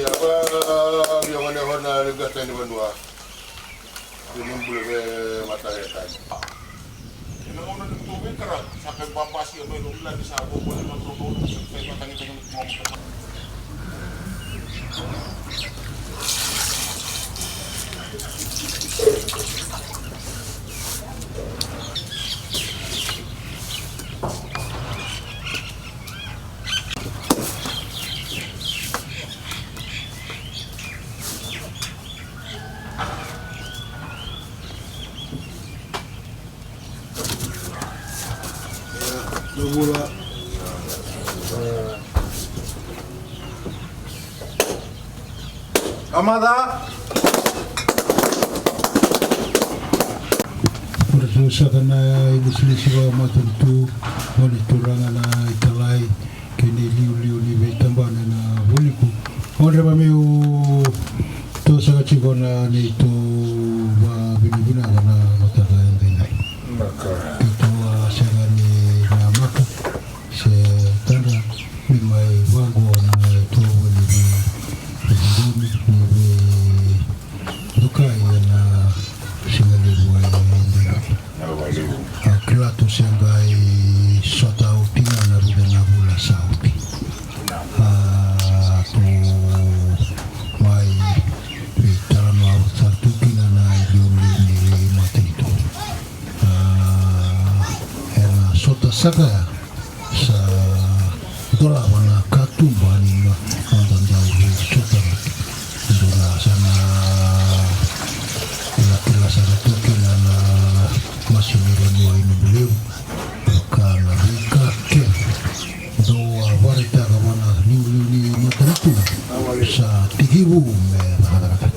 apa yang mana negara ni benua. Ini boleh mata rekan. Nang una ng tubig kara sa pagbabasi may ulan sa abo wala nang tubo sa matangin mo. Lugula. Amada. Persuasa kana ibu-ibu matentu oleh turangan italai kini liu-liu ni betambana na buliku. Ora ba meu to sa chigona ni to ba binibina kana mataga ngai. Maka. Saka sa dola wana katumba ni andanda usuta dola sana ila sana tokena na masiniro ni inubuleu kana rika ke do avarita gamana ni mataritu sa tigibu me bahagarakat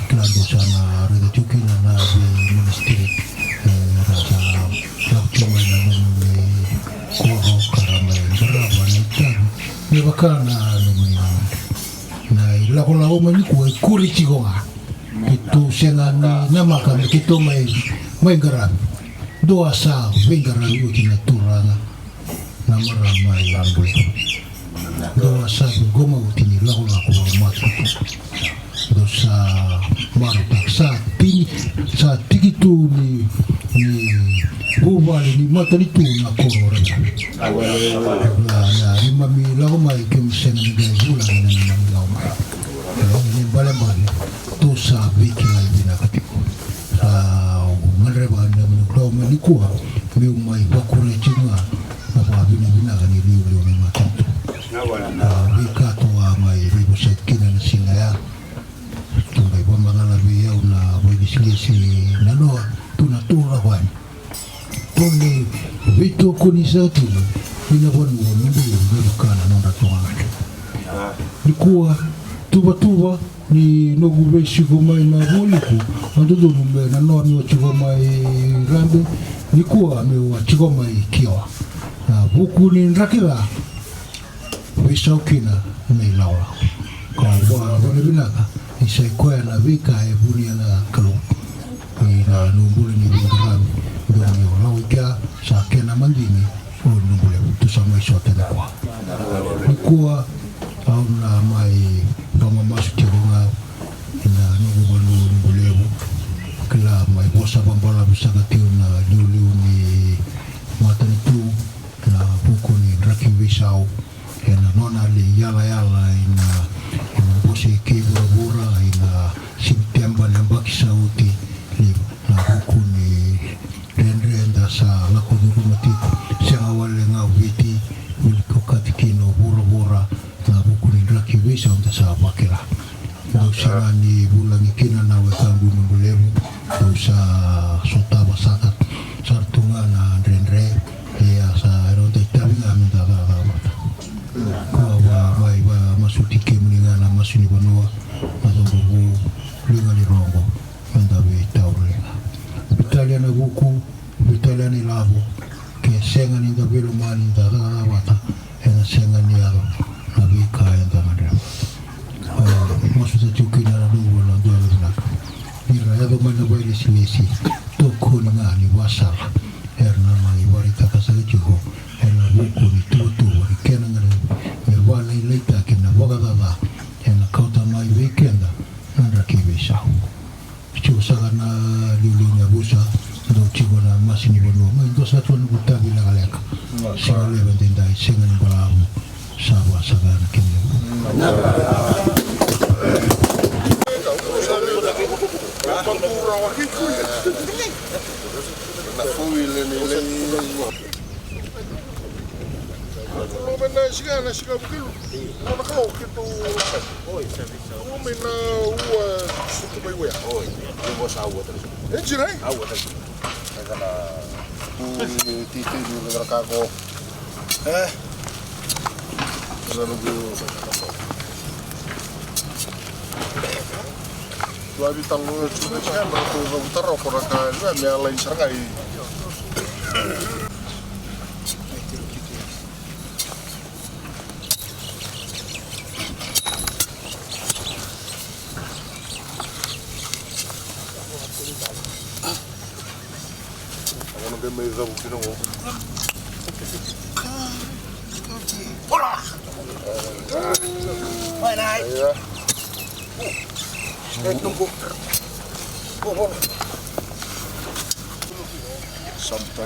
klando sana reda tokena na ministry Bakana na ilakola mani ko kuri chigonga itu senga ni namaka kito mai garan doa sa vengaran yo kina turanga namara mai lambo doa sa goma utini lakola ko matu dosa maru taksa pini sa tikitu ni bubali ni matanitu na korora na mami lago mai ke msen ni gula na mami lago mai ni bale bale to sa biki na dina katiko sa ngare ba na mno mani kuwa mi mai bakure chinga na ba bina ga ni liu ni matatu na bika to mai ribo setkina na singa ya to mai ba mangala bi ya una bo disili na no tuna tura kwani Tone vito kunisatu ina wanu mimi kana nonda toanga nikuwa tuba ni nogu beshi gomai na boliku andodo numbe na no ni chigomai rambe nikuwa me wa chigomai kiwa na buku ni rakira bishaukina me lawa kwa wana binaka isai kwa na vika e buria na kalu ina numbule ni bingramu ndio lauka sakena mandini onubule tusama isote kwa au na mai kama masutironga na nugu nubule kila mai bosa bambala bisagatiu na liu ni matanitu na buku ni rakibisau ina nona li yala ina bosi kibura ina September nambaki sauti na buku ni renda sa lako dulu mati siang awal nga witi wiliko katikino bura na buku ni raki wisa untuk sa bakira dosa ni bulang ikina na wekambu nungulemu dosa sota basakat sartunga na rendre ya sa ronda itabi nga minta kakabata kawa mai ba masutike mninga na masuni banua mazongo linga ni rongo mandawe taurenga Italiana buku Italiana labo ke senga ni da belo mani da wata ena senga ni aro na bika enda ngare masu ta chuki na do wala do na ira ya do mana baile silesi to ko ni ngani wasala erna mai warita ka sa chuko ena buku ni to ni kena ngare me wala ileta ke na wano mai ndo sa tuan buta bila kaleka sa leva tendai senga ni balau sa wa sagana kini Lagi tanggung cuma kan berapa utara orang kan yang lain serangai. Ako nang may zabu kino. Ora. Mai nai. Tunggu. Sampai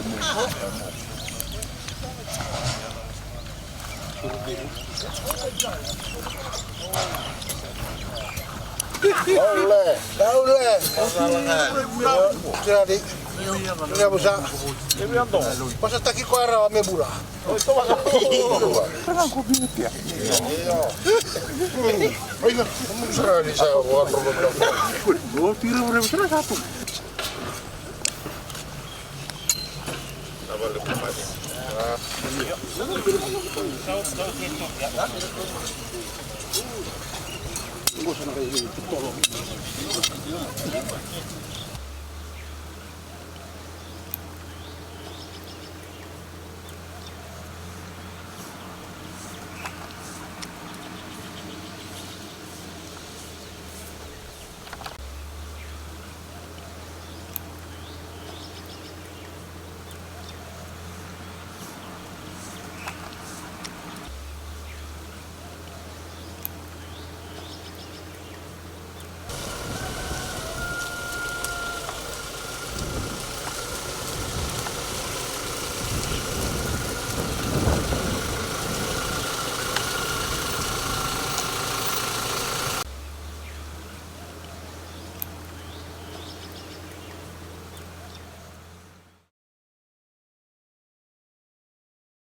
Oleh. Jadi, ini bisa. Masa tak kau arah me bula. Pernah kau bingung ya? Ayo, kamu serah di saya buat problem. Dua tiga orang serah satu. Apa lebih banyak? Tunggu sana kayak ini, tolong.